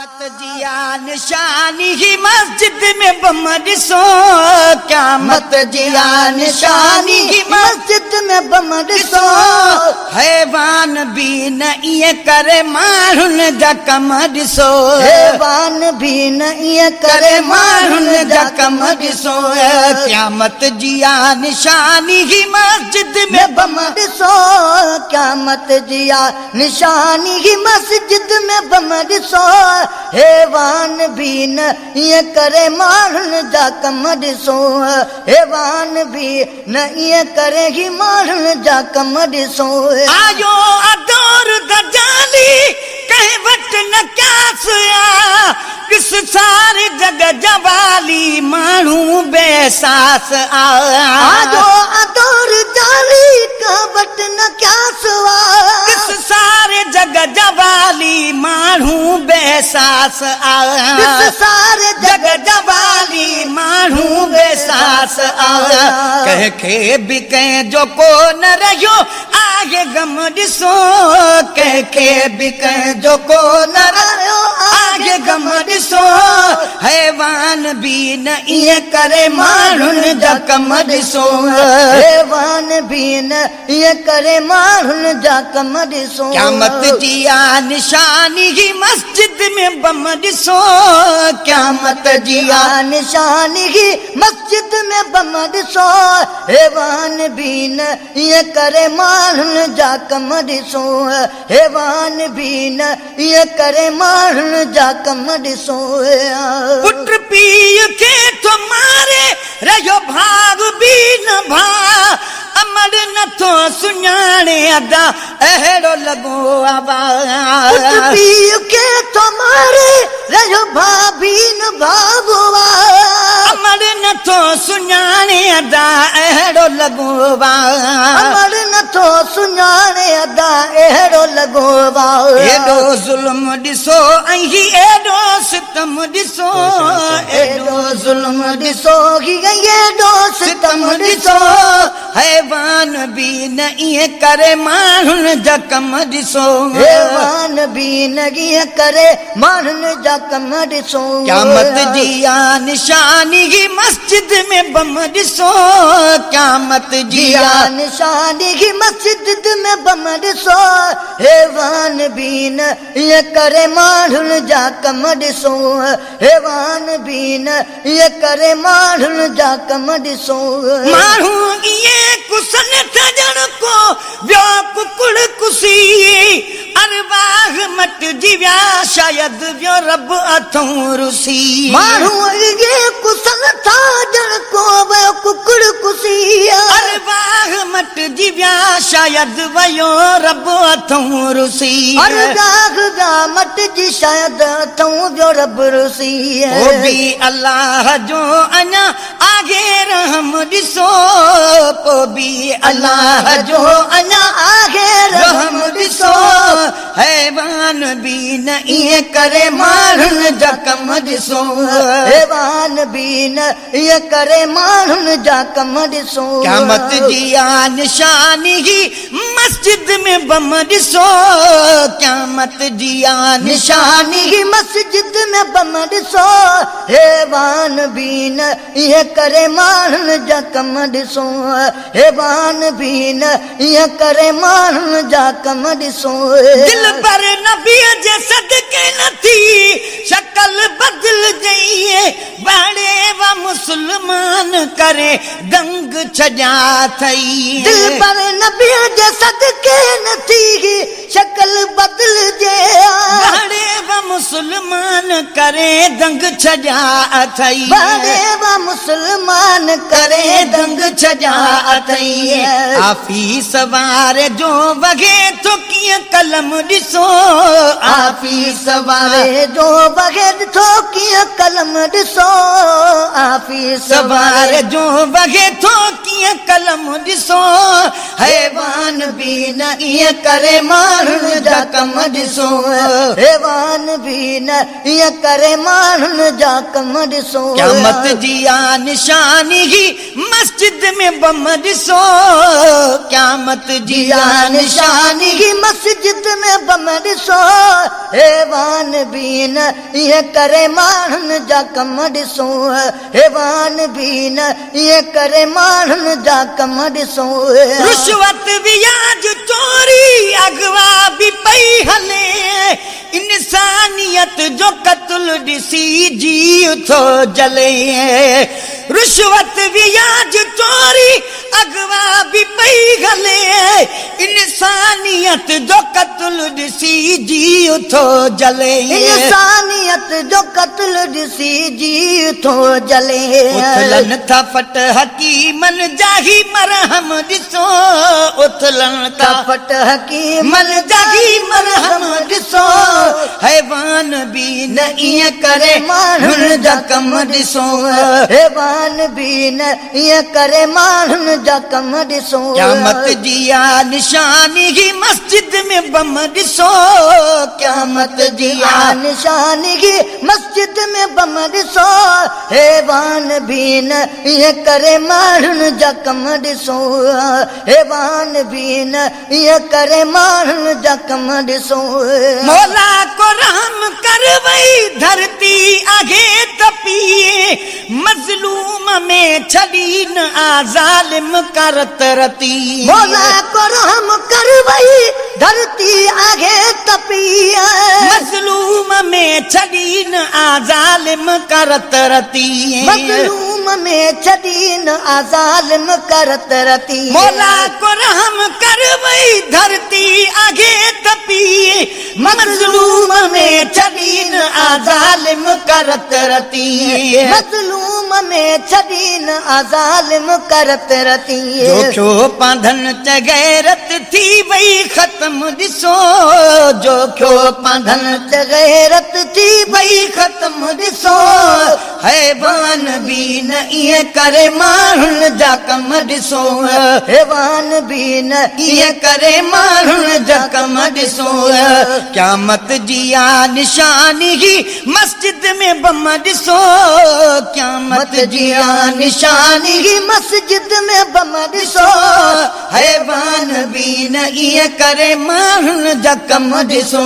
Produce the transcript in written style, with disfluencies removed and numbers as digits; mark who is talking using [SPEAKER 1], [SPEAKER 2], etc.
[SPEAKER 1] क़यामत जिया निशानी ही मस्जिद में बम ॾिसो क़यामत जिया निशानी ही मस्जिद में बम ॾिसो हैवान भी न इएं करे माण्हुनि जा कम ॾिसो हैवान भी न इएं करे माण्हुनि जा कम ॾिसो क़यामत जिया निशानी ही मस्जिद में बम ॾिसो क़यामत जिया निशानी ही मस्जिद में बम ॾिसो हैवान भी न इएं करे माण्हुनि जा कम ॾिसो हैवान भी न इएं करे ही माण्हुनि जा कम ॾिसो आयो अदौर दजाली कंहिं वटि न क्यास ॾिस सारी जग जवाली माण्हू बेसास आयो अदौर जाली कंहिं वटि न क्यास ॾिस सारे जग जवाली माण्हू बेसास सारे जग जवाली माण्हू बेसास कंहिंखे बि कंहिंजो को न रहियो आहे गम ॾिसो कंहिंखे बि कंहिंजो को न रहियो आहे गम ॾिसो हैवान भी न इएं करे माण्हुनि जा कम ॾिसो हैवान भी न इएं करे माण्हुनि जा कम ॾिसो क़यामत जिया निशानी ही मस्जिद में बम ॾिसो क़यामत जिया निशानी ही मस्जिद में बम ॾिसो हैवान भी न इएं करे माण्हुनि जा कम ॾिसो हैवान भी न इएं करे माण्हुनि जा कम ॾिसो पुट पीउ खे थो मारे रहियो भाग बि न भा अमर नथो सुञाणे अदा अहिड़ो लॻो पुट पीउ खे थो मारे रहियो भाभी न भागो अमर नथो सुञाणे अदा अहिड़ो लॻो अमर नथो सुञाणे अदा अहिड़ो लॻो एॾो ज़ुल्म ॾिसो ऐं एॾो सितम ॾिसो एॾो ज़ुल्म ॾिसो एॾो सितम ॾिसो हैवान भी न इएं करे माण्हुनि जा कम ॾिसो हैवान भी न इएं करे माण्हुनि जा कम ॾिसो क़यामत जिया निशानी ही मस्जिद में बम ॾिसो क़यामत जिया निशानी ही मस्जिद में बम ॾिसो हैवान भी न इएं करे माण्हुनि जा कम ॾिसो हैवान भी न इएं करे माण्हुनि जा कम ॾिसो माण्हू इएं कुसन ठजण को वियो कुकुड़ कुसी अरवाह मटिजी विया शायदि वियो रब अथऊं रुसी माण्हू इएं कुसन ठजण को वियो कुकुड़ कुसी अरवाह मटिजी विया शायदि वियो रब अथऊं रुसी अरवाह मटिजी शायदि अथऊं वियो रब रुसी ओ बि अल्लाह जो अञा आगे रहम ॾिसो पोइ बि अल्लाह जो अञा आगे रहम ॾिसो हैवान भी न इएं करे माण्हुनि जा कम ॾिसो हैवान भी न इएं करे माण्हुनि जा कम ॾिसो क़यामत जिया निशानी ही मस्जिद में बम ॾिसो क़यामत जिया निशानी ही मस्जिद में बम ॾिसो हैवान भी न इएं करे माण्हुनि जा कम ॾिसो हैवान भी न इएं करे माण्हुनि जा कम ॾिसो दिल पर नबीअ जे सदके नथी शक्ल बदिलजई बाड़े व मुस्लमान करे दंग छॼा अथई दिल पर नबीअ जे सदके नथी शक्ल बदिलजे बाड़े व मुस्लमान करे दंग छॼा अथई बाड़े व मुस्लमान करे दंग छॼा अथई आफीस वारे जो वगे तो कीअं कलम ॾिसो आफीस वारे जो वगे तो कीअं कलम ॾिसो आफीस वारे जो वगे तो कीअं कलम ॾिसो हैवान भी न इएं करे माण्हुनि जा कम ॾिसो हैवान भी बि न ईअं करे माण्हुनि जा कम ॾिसो क़यामत जी आ निशानी ही मस्जिद में बम ॾिसो क़यामत जी आ निशानी ही मस्जिद में बम ॾिसो हैवान बि न ईअं करे माण्हुनि जा कम ॾिसो हैवान बि न ईअं करे माण्हुनि जा कम ॾिसो रिश्वत व्याज चोरी अगवा बि पई हले इंसानियत जो कत्ल ॾिसी जीउ थो जले रिश्वत व्याज चोरी अगवा बि पई हले इंसानियत जो कत्ल ॾिसी जीउ थो जले इंसानियत जो कत्ल ॾिसी जीउ थो जले उथलन था फट हकीमन जाही मरहम ॾिसो उथलन था फट हकीमन जाही मरहम ॾिसो हैवान बि न ईअं करे माण्हुनि जा कम ॾिसो हैवान बि न ईअं करे माण्हुनि जा कम ॾिसो क़यामत जी आ निशानी ही मस्जिद में बम ॾिसो क़यामत जी आ निशानी ही मस्जिद में बम ॾिसो हैवान बि न ईअं करे माण्हुनि जा कम ॾिसो हैवान बि न ईअं करे माण्हुनि जा कम ॾिसो मौला को रहम कर वही धरती आगे तपिए मजलूम में छड़ी न आ जालिम करत रती मौला को रहम कर वही धरती आगे तपिए मजलूम में छड़ी न आ जालिम करत रती मजलूम में छड़ी न आ जालिम करत रती मौला को रहम कर वही धरती आगे तपिए मजलूम में छड़ी न आ जालिम करत रती मजलूम में छड़ी न आ जालिम करत रती जो पांधन च गैरत थी वई ख़त्म ॾिसो जो पांधन च गैरत थी वई ख़त्म ॾिसो हैवान बि न ईअं करे माण्हुनि जा कम ॾिसो हैवान बि न ईअं करे माण्हुनि जा कम ॾिसो क़यामत जी आ निशानी ही मस्जिद में बम ॾिसो क़यामत जी आ निशानी ही मस्जिद में बम ॾिसो हैवान बि न ईअं करे माण्हुनि जा कम ॾिसो